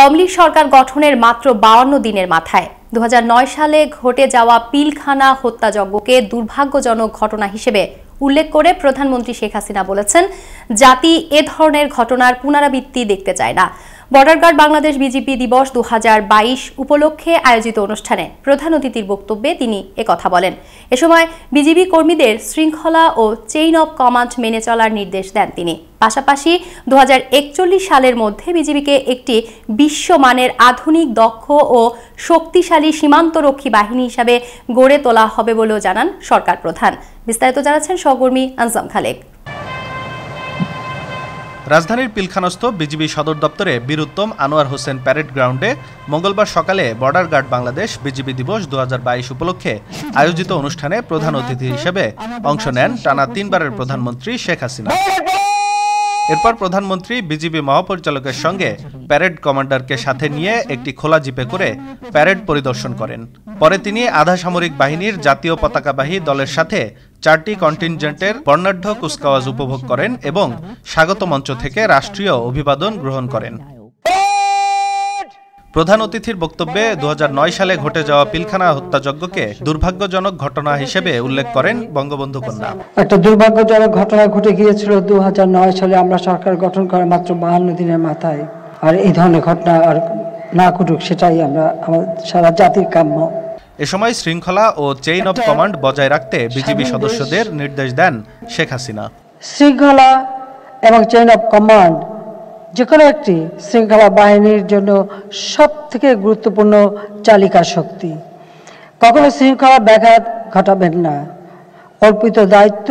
আওয়ামী লীগ সরকার গঠনের মাত্র 52 দিনের মাথায় 2009 সালে ঘটে যাওয়া পিলখানা হত্যাযজ্ঞকে দুর্ভাগ্যজনক ঘটনা হিসেবে উল্লেখ করে প্রধানমন্ত্রী শেখ হাসিনা বলেছেন, জাতি এ ধরনের ঘটনার পুনরাবৃত্তি দেখতে চায় না। বর্ডার গার্ড বাংলাদেশ বিজিবি দিবস 2022 উপলক্ষে আয়োজিত অনুষ্ঠানে প্রধান অতিথির বক্তব্যে তিনি একথা বলেন। এ সময় বিজিবি কর্মীদের শৃঙ্খলা ও চেইন অব কমান্ড মেনে চলার নির্দেশ দেন তিনি। পাশাপাশি 2041 সালের মধ্যে বিজিবিকে একটি বিশ্বমানের আধুনিক, দক্ষ ও শক্তিশালী সীমান্তরক্ষী বাহিনী হিসাবে গড়ে তোলা হবে বলেও জানান সরকার প্রধান। বিস্তারিত জানাচ্ছেন সহকর্মী আনজাম খালেক। রাজধানীর পিলখানস্থ বিজিবি সদর দপ্তরে বীর উত্তম আনোয়ার হোসেন প্যারেড গ্রাউন্ডে মঙ্গলবার সকালে বর্ডার গার্ড বাংলাদেশ বিজিবি দিবস 2022 উপলক্ষে আয়োজিত অনুষ্ঠানে প্রধান অতিথি হিসেবে অংশ নেন টানা 3 বারের প্রধানমন্ত্রী শেখ হাসিনা। এরপর প্রধানমন্ত্রী বিজিবি মহাপরিচালকের সঙ্গে প্যারেড কমান্ডারকে সাথে নিয়ে একটি খোলা জিপে করে প্যারেড পরিদর্শন করেন। পরে তিনি আধা সামরিক বাহিনীর জাতীয় পতাকাবাহী দলের সাথে 4টি কন্টিনজেন্টের বর্ণাঢ্য কুচকাওয়াজ উপভোগ করেন এবং স্বাগত মঞ্চ থেকে রাষ্ট্রীয় অভিবাদন গ্রহণ করেন। প্রধান অতিথির বক্তব্যে 2009 সালে ঘটে যাওয়া পিলখানা হত্যাযজ্ঞকে দুর্ভাগ্যজনক ঘটনা হিসেবে উল্লেখ করেন বঙ্গবন্ধু কন্যা। একটা দুর্ভাগ্যজনক ঘটনা ঘটে গিয়েছিল 2009 সালে আমরা সরকার গঠন করে মাত্র 52 দিনের মাথায়। আর এই ধরনের ঘটনা আর না ঘটুক, সেটাই আমরা সারা জাতির কাম্য। এ সময় শৃঙ্খলা ও চেইন অব কমান্ড বজায় রাখতে বিজিবি সদস্যদের নির্দেশ দেন শেখ হাসিনা। শৃঙ্খলা এবং চেইন অব কমান্ড যে কোনো একটি শৃঙ্খলা বাহিনীর জন্য সবথেকে গুরুত্বপূর্ণ চালিকা শক্তি। কখনো শৃঙ্খলা ব্যাঘাত ঘটাবেন না, অর্পিত দায়িত্ব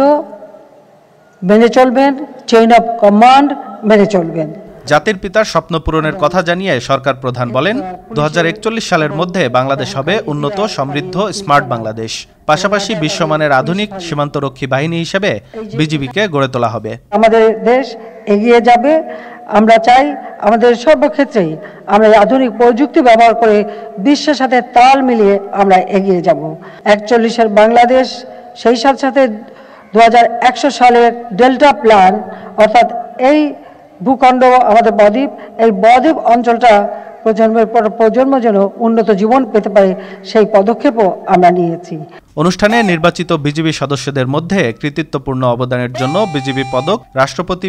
মেনে চলবেন, চেইন অব কমান্ড মেনে চলবেন। জাতির পিতার স্বপ্ন পূরণের কথা জানিয়ে সরকার প্রধান বলেন, 2041 সালের মধ্যে বাংলাদেশ হবে উন্নত, সমৃদ্ধ, স্মার্ট বাংলাদেশ। পাশাপাশি বিশ্বমানের আধুনিক সীমান্তরক্ষী বাহিনী হিসেবে বিজিবিকে গড়ে তোলা হবে। আমাদের দেশ এগিয়ে যাবে। আমরা চাই আমাদের সর্বক্ষেত্রেই আমরা আধুনিক প্রযুক্তি ব্যবহার করে বিশ্বের সাথে তাল মিলিয়ে আমরা এগিয়ে যাব। 41-এর বাংলাদেশ, সেই সাথে 2100 সালের ডেল্টা প্ল্যান, অর্থাৎ এই ভূখণ্ড আমাদের বদ্বীপ, এই বদ্বীপ অঞ্চলটা প্রজন্মের পর প্রজন্ম যেন উন্নত জীবন পেতে পারে, সেই পদক্ষেপও আমরা নিয়েছি। অনুষ্ঠানে নির্বাচিত বিজিবি সদস্যদের মধ্যে কৃতিত্বপূর্ণ অবদানের জন্য বিজিবি পদক, রাষ্ট্রপতি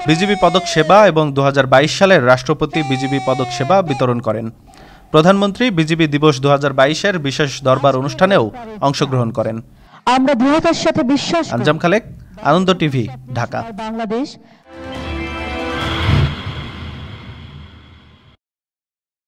বিজিবি পদক সেবা এবং 2022 সালের রাষ্ট্রপতি বিজিবি পদক সেবা বিতরণ করেন। প্রধানমন্ত্রী বিজিবি দিবস 2022-এর বিশেষ দরবার অনুষ্ঠানেও অংশগ্রহণ করেন। আমরা দৃঢ়তার সাথে বিশ্বাস। আনজাম খালেক, আনন্দ টিভি, ঢাকা। বাংলাদেশ।